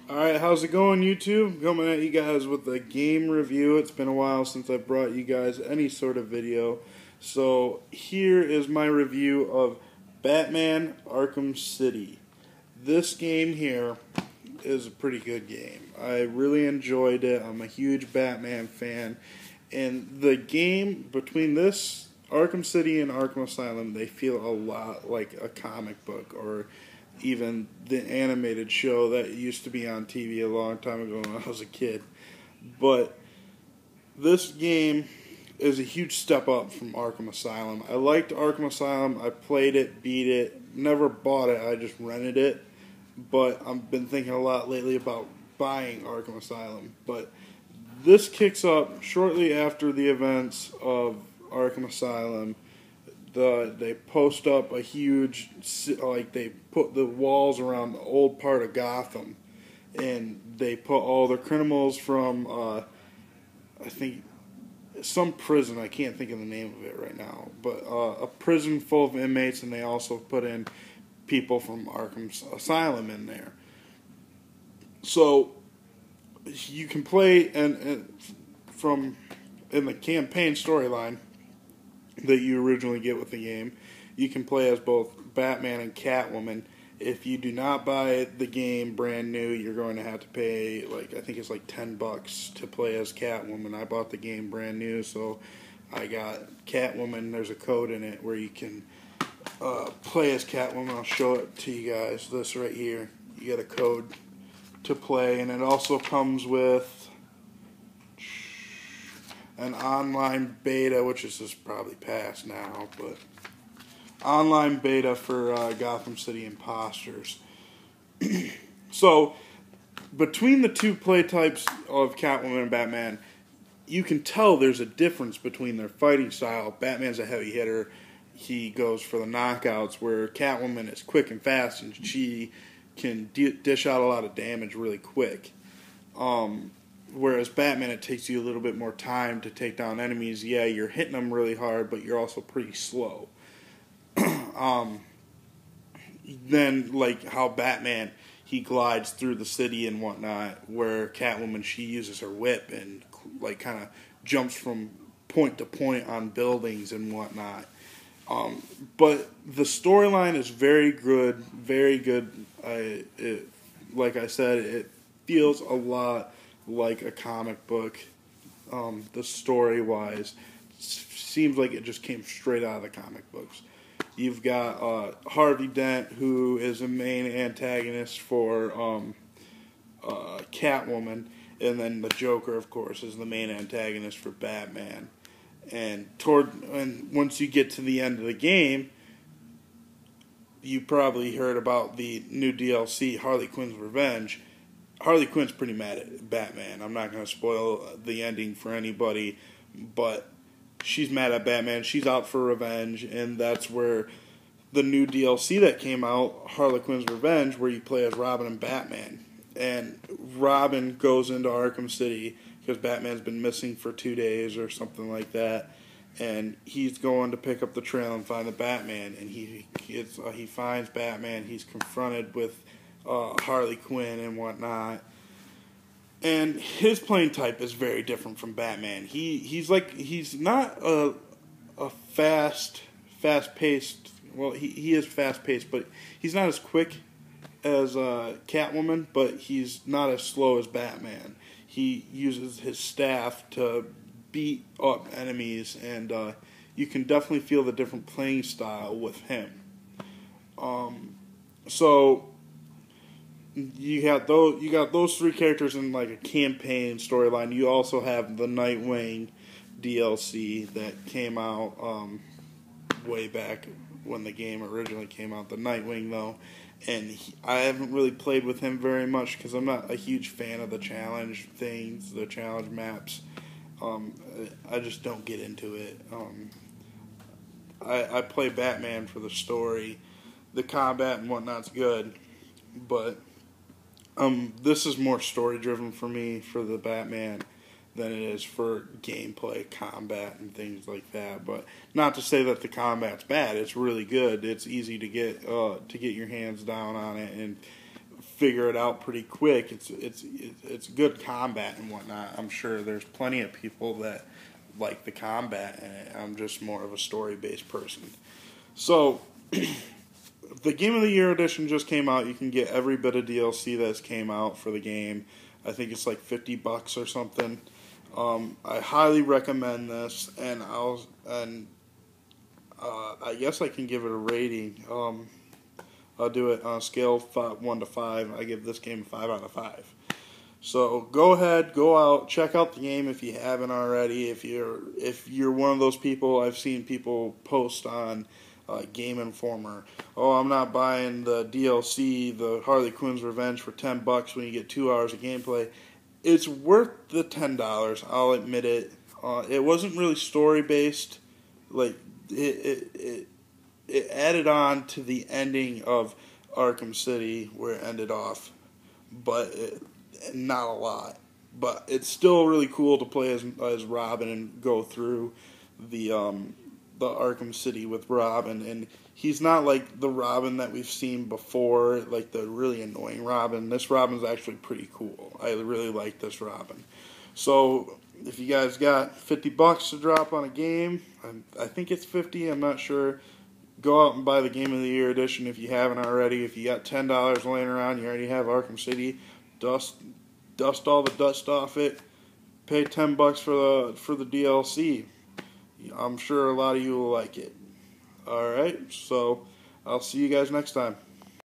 Alright, how's it going, YouTube? Coming at you guys with a game review. It's been a while since I brought you guys any sort of video. So, here is my review of Batman Arkham City. This game here is a pretty good game. I really enjoyed it. I'm a huge Batman fan. And the game between this, Arkham City and Arkham Asylum, they feel a lot like a comic book or even the animated show that used to be on TV a long time ago when I was a kid. But this game is a huge step up from Arkham Asylum. I liked Arkham Asylum. I played it, beat it, never bought it. I just rented it. But I've been thinking a lot lately about buying Arkham Asylum. But this kicks up shortly after the events of Arkham Asylum. They post up a huge, they put the walls around the old part of Gotham, and they put all the criminals from, I think, some prison. I can't think of the name of it right now, but a prison full of inmates, and they also put in people from Arkham Asylum in there. So you can play in the campaign storyline that you originally get with the game. You can play as both Batman and Catwoman. If you do not buy the game brand new, you're going to have to pay, I think it's like $10 to play as Catwoman. I bought the game brand new, so I got Catwoman. There's a code in it where you can play as Catwoman. I'll show it to you guys. This right here. You get a code to play, and it also comes with an online beta, which is just probably past now, but online beta for Gotham City Imposters. So, between the two play types of Catwoman and Batman, you can tell there's a difference between their fighting style. Batman's a heavy hitter. He goes for the knockouts, where Catwoman is quick and fast, and she can dish out a lot of damage really quick. Whereas Batman, it takes you a little bit more time to take down enemies. Yeah, you're hitting them really hard, but you're also pretty slow. Then, like how Batman, he glides through the city and whatnot, where Catwoman, she uses her whip and kind of jumps from point to point on buildings and whatnot. But the storyline is very good, very good. Like I said, it feels a lot like a comic book. The story-wise, seems like it just came straight out of the comic books. You've got Harvey Dent, who is the main antagonist for Catwoman, and then the Joker, of course, is the main antagonist for Batman. And once you get to the end of the game, you probably heard about the new DLC, Harley Quinn's Revenge. Harley Quinn's pretty mad at Batman. I'm not going to spoil the ending for anybody, but she's mad at Batman. She's out for revenge, and that's where the new DLC that came out, Harley Quinn's Revenge, where you play as Robin and Batman. And Robin goes into Arkham City because Batman's been missing for 2 days or something like that, and he's going to pick up the trail and find the Batman. And he finds Batman. He's confronted with Harley Quinn and whatnot, and his playing type is very different from Batman. He's not a fast-paced. Well, he is fast-paced, but he's not as quick as Catwoman. But he's not as slow as Batman. He uses his staff to beat up enemies, and you can definitely feel the different playing style with him. So you got those three characters in like a campaign storyline. You also have the Nightwing DLC that came out way back when the game originally came out. The Nightwing, though, and I haven't really played with him very much because I'm not a huge fan of the challenge things, the challenge maps. I just don't get into it. I play Batman for the story. The combat and whatnot's good, but this is more story-driven for me for the Batman than it is for gameplay, combat, and things like that. But not to say that the combat's bad. It's really good. It's easy to get your hands down on it and figure it out pretty quick. It's good combat and whatnot. I'm sure there's plenty of people that like the combat, and I'm just more of a story-based person. So, the Game of the Year edition just came out. You can get every bit of DLC that's came out for the game. I think it's like $50 or something. I highly recommend this, and I guess I can give it a rating. I'll do it on a scale of 1 to 5. I give this game a 5 out of 5. So go ahead, go out, check out the game if you haven't already. If you're one of those people, I've seen people post on Game Informer, oh, I'm not buying the DLC, the Harley Quinn's Revenge, for $10 when you get 2 hours of gameplay. It's worth the $10. I'll admit it. It wasn't really story based. Like it added on to the ending of Arkham City where it ended off, but not a lot. But it's still really cool to play as Robin and go through the Arkham City with Robin, and he's not like the Robin that we've seen before, like the really annoying Robin. This Robin's actually pretty cool. I really like this Robin. So if you guys got $50 to drop on a game, I think it's 50, I'm not sure, go out and buy the Game of the Year edition if you haven't already. If you got $10 laying around, you already have Arkham City, dust all the dust off it, pay $10 for the DLC. I'm sure a lot of you will like it. Alright, so I'll see you guys next time.